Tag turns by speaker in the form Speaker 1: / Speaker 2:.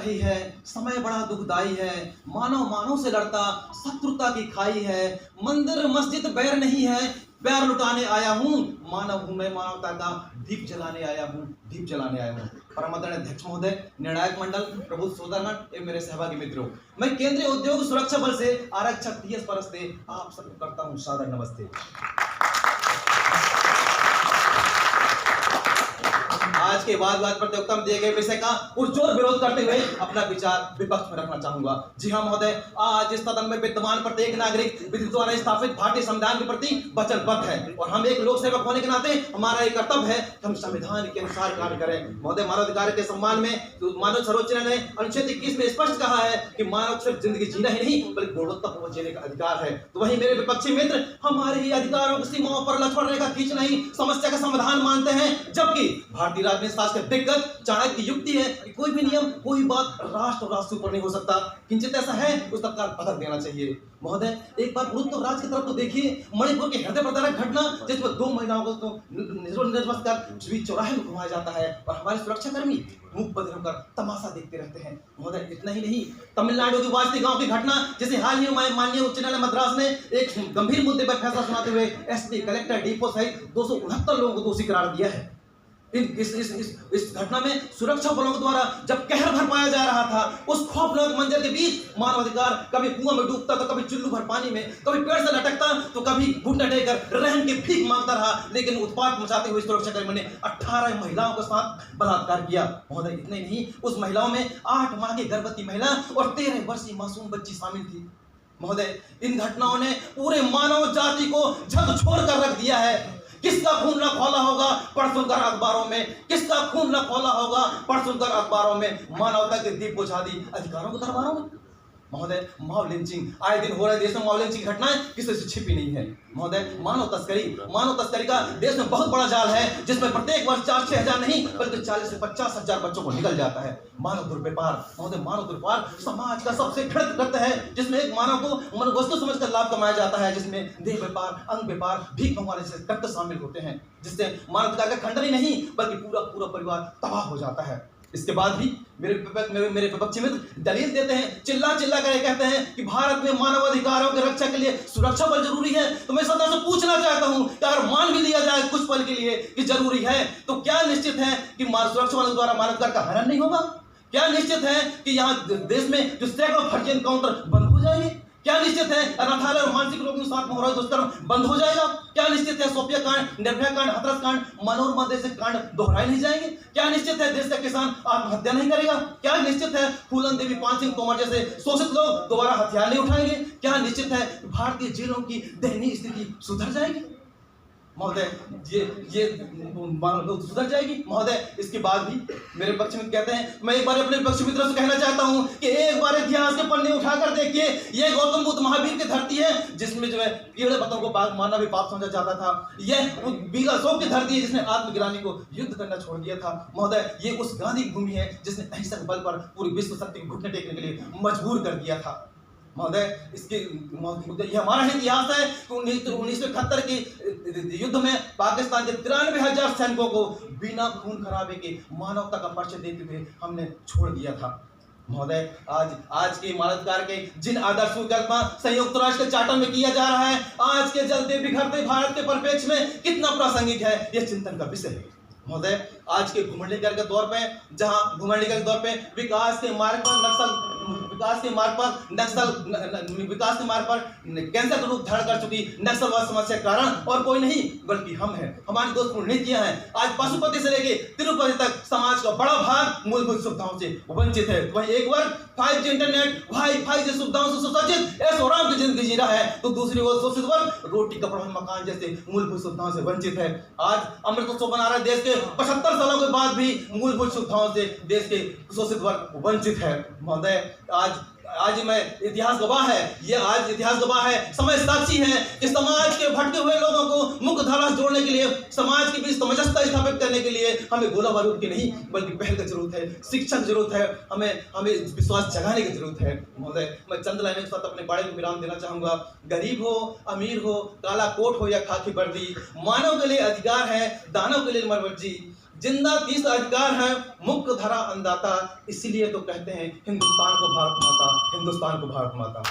Speaker 1: रही है, समय बड़ा दुखदाई है, मानव मानव से लड़ता शत्रुता की खाई है। मंदिर मस्जिद बैर नहीं है, प्यार लुटाने आया हूँ, मानव हूँ मैं, मानवता का दीप जलाने आया हूँ, दीप जलाने आया हूँ। परम आदरणीय अध्यक्ष महोदय, निर्णायक मंडल, प्रबुद्ध श्रोतागण एवं मेरे सहभागी मित्रों, मैं केंद्रीय उद्योग सुरक्षा बल से आरक्षक TS परस्ते आप सबको करता हूँ सादर नमस्ते। आज के बाद प्रतियोगिता में दिए गए विषय का पुरजोर विरोध करते हुए अपना विचार विपक्ष में रखना चाहूंगा। जी हाँ महोदय, आज इस सदन में विद्यमान प्रत्येक नागरिक विधि द्वारा स्थापित भारतीय संविधान के प्रति वचनबद्ध है और हम एक लोक सेवक होने के नाते हमारा एक कर्तव्य है कि हम संविधान के अनुसार कार्य करें। महोदय, मानवाधिकार के सम्मान में मानव सर्वोच्च न्यायालय ने अनुच्छेद 21 में स्पष्ट कहा है कि मानव सिर्फ जिंदगी जीना ही नहीं बल्कि गुणवत्तापूर्ण जीने का अधिकार है। तो वही मेरे विपक्षी मित्र हमारे ही अधिकारों की सीमाओं पर लक्ष्मण रेखा खींचना ही समस्या का समाधान मानते हैं, जबकि भारतीय राजनीति शास्त्र के दिग्गज चाणक्य की युक्ति है कि कोई भी नियम, कोई बात राष्ट्र और राष्ट्र ऊपर नहीं हो सकता। किंचित ऐसा है उस तत्काल बदल देना चाहिए। महोदय, एक बार गुरुत्व राज की तरफ तो देखिए, मणिपुर के हृदय प्रदारक घटना जिसमें 2 महिलाओं को तो निर्वस्त्र कर बीच चौराहे में घुमाया जाता है और हमारे सुरक्षाकर्मी मुख बंद होकर तमाशा देखते रहते हैं। महोदय, इतना ही नहीं, तमिलनाडु के वास्ती गांव की घटना जिसे हाल ही में माननीय उच्च न्यायालय मद्रास ने एक गंभीर मुद्दे पर फैसला सुनाते हुए SP, कलेक्टर, डीपो सहित 269 लोगों को दोषी करार दिया है। इस घटना में सुरक्षा बलों द्वारा जब कहर भरपाया जा रहा था, उस खौफनाक मंजर के बीच मानवाधिकार कभी कुआं में डूबता तो कभी चुल्लू भर पानी में, कभी पेड़ से लटकता तो कभी घुटने टेकर रहन की भीख मांगता रहा, लेकिन उत्पात मचाते हुए सुरक्षाकर्मी ने 18 महिलाओं के साथ बलात्कार किया। महोदय, इतने नहीं, उस महिलाओं में 8 माह की गर्भवती महिला और 13 वर्षीय मासूम बच्ची शामिल थी। महोदय, इन घटनाओं ने पूरे मानव जाति को झकझोर कर रख दिया है। किसका खून न खौला होगा पढ़ सुनकर अखबारों में, किसका खून न खौला होगा पढ़ सुनकर अखबारों में, मानवता के दीप बुझा दी अधिकारों के दरबारों में। महोदय, मानव लिंचिंग आए दिन हो रहे देश में, मानव लिंचिंग घटनाएं किसी से छिपी नहीं है। महोदय, मानव तस्करी का देश में बहुत बड़ा जाल है, जिसमें प्रत्येक वर्ष 4-6 हजार नहीं बल्कि 40 से 50 हजार बच्चों को निकल जाता है। मानव दुर्व्यापार, महोदय, मानव दुर्व्यापार समाज का सबसे घृणित कृत्य है, जिसमें एक मानव को वस्तु समझकर लाभ कमाया जाता है, जिसमें देह व्यापार, अंग व्यापार, भीख मंगवाने से कृत्य शामिल होते हैं, जिससे मानवाधिकार का खंडन ही नहीं बल्कि पूरा परिवार तबाह हो जाता है। इसके बाद भी मेरे विपक्षी मित्र दलील देते हैं, चिल्ला कर कहते हैं कि भारत में मानवाधिकारों की रक्षा के लिए सुरक्षा बल जरूरी है। तो मैं सदा से पूछना चाहता हूं कि अगर मान भी लिया जाए कुछ पल के लिए कि जरूरी है, तो क्या निश्चित है कि सुरक्षा बल द्वारा मानवाधिकार का हनन नहीं होगा? क्या निश्चित है कि यहाँ देश में जो सैकड़ों फर्जी एनकाउंटर बंद हो जाएंगे? क्या निश्चित है अनाथालय और मानसिक रोगियों के साथ हो रहा दुष्कर्म बंद हो जाएगा? क्या निश्चित है शोपिया कांड, निर्भया कांड, हाथरस कांड, मनोरमा जैसे कांड दोहराए नहीं जाएंगे? क्या निश्चित है देश का किसान आत्महत्या नहीं करेगा? क्या निश्चित है फूलन देवी, पान सिंह तोमर जैसे शोषित लोग दोबारा हथियार नहीं उठाएंगे? क्या निश्चित है भारतीय जेलों की दयनीय स्थिति सुधर जाएगी? महोदय, ये सुधर जाएगी। महोदय, इसके बाद भी मेरे पक्ष में कहते हैं, मैं एक बार अपने पक्षी मित्रों से कहना चाहता हूं कि एक बार इतिहास के पन्ने उठाकर देखिए, ये गौतम बुद्ध महावीर की धरती है, जिसमें जो है कीड़े पत्तों को बाघ मारना भी पाप समझा जाता था। यह अशोक की धरती है जिसने आत्मगिरानी को युद्ध करना छोड़ दिया था। महोदय, ये उस गांधी की भूमि है जिसने अहिंसा के बल पर पूरी विश्व शक्ति को घुटने टेकने के लिए मजबूर कर दिया था। महोदय, इसके ये हमारा इतिहास है कि 1971 के युद्ध में पाकिस्तान के 93,000 सैनिकों को बिना खून खराबे के मानवता का परिचय देते हुए हमने छोड़ दिया था। महोदय, आज के मानवाधिकार के जिन आदर्शों का कल्पना संयुक्त राष्ट्र के चार्टर में किया जा रहा है, आज के जलते बिखरते भारत के परिप्रेक्ष्य में कितना प्रासंगिक है, यह चिंतन का विषय है। महोदय, आज के घुमंडीकरण के दौर पे, जहां घुमंडीकरण के दौर पे विकास के मार्ग पर कैंसर का रूप धारण कर चुकी नक्सलवाद समस्या के कारण और कोई नहीं बल्कि हम हैं, हमारी दोषपूर्ण नीतियां हैं। आज पशुपति से लेके तिरुपति तक समाज का बड़ा भाग मूलभूत सुविधाओं से वंचित है। वहीं एक वर्ग 5G इंटरनेट, वाईफाई जैसी सुविधाओं से सुसज्जित ऐशोआराम की जिंदगी जी रहा है, तो दूसरी ओर शोषित वर्ग रोटी, कपड़ा, मकान जैसे मूलभूत सुविधाओं से वंचित है। आज अमृतोत्सव बना रहे देश के 75 सालों के बाद भी मूलभूत सुविधाओं से देश के शोषित वर्ग वंचित है। महोदय, आज मैं इतिहास गवाह है, ये आज इतिहास गवाह है, समय साक्षी है कि समाज के भटके हुए लोगों को मुख्य धारा से जोड़ने के लिए, समाज के बीच सामंजस्य स्थापित करने के लिए हमें गोला बारूद की नहीं बल्कि पहल की जरूरत है, शिक्षा की जरूरत है, हमें विश्वास जगाने की जरूरत है। महोदय, मैं चंद लाइनों के साथ अपने बाड़े को विराम देना चाहूंगा। गरीब हो, अमीर हो, काला कोट हो या खाकी वर्दी, मानव के लिए अधिकार है, दानव के लिए मर्जी। जिंदा 30 अधिकार हैं, मुख्य धारा अन्नदाता, इसीलिए तो कहते हैं हिंदुस्तान को भारत माता, हिंदुस्तान को भारत माता।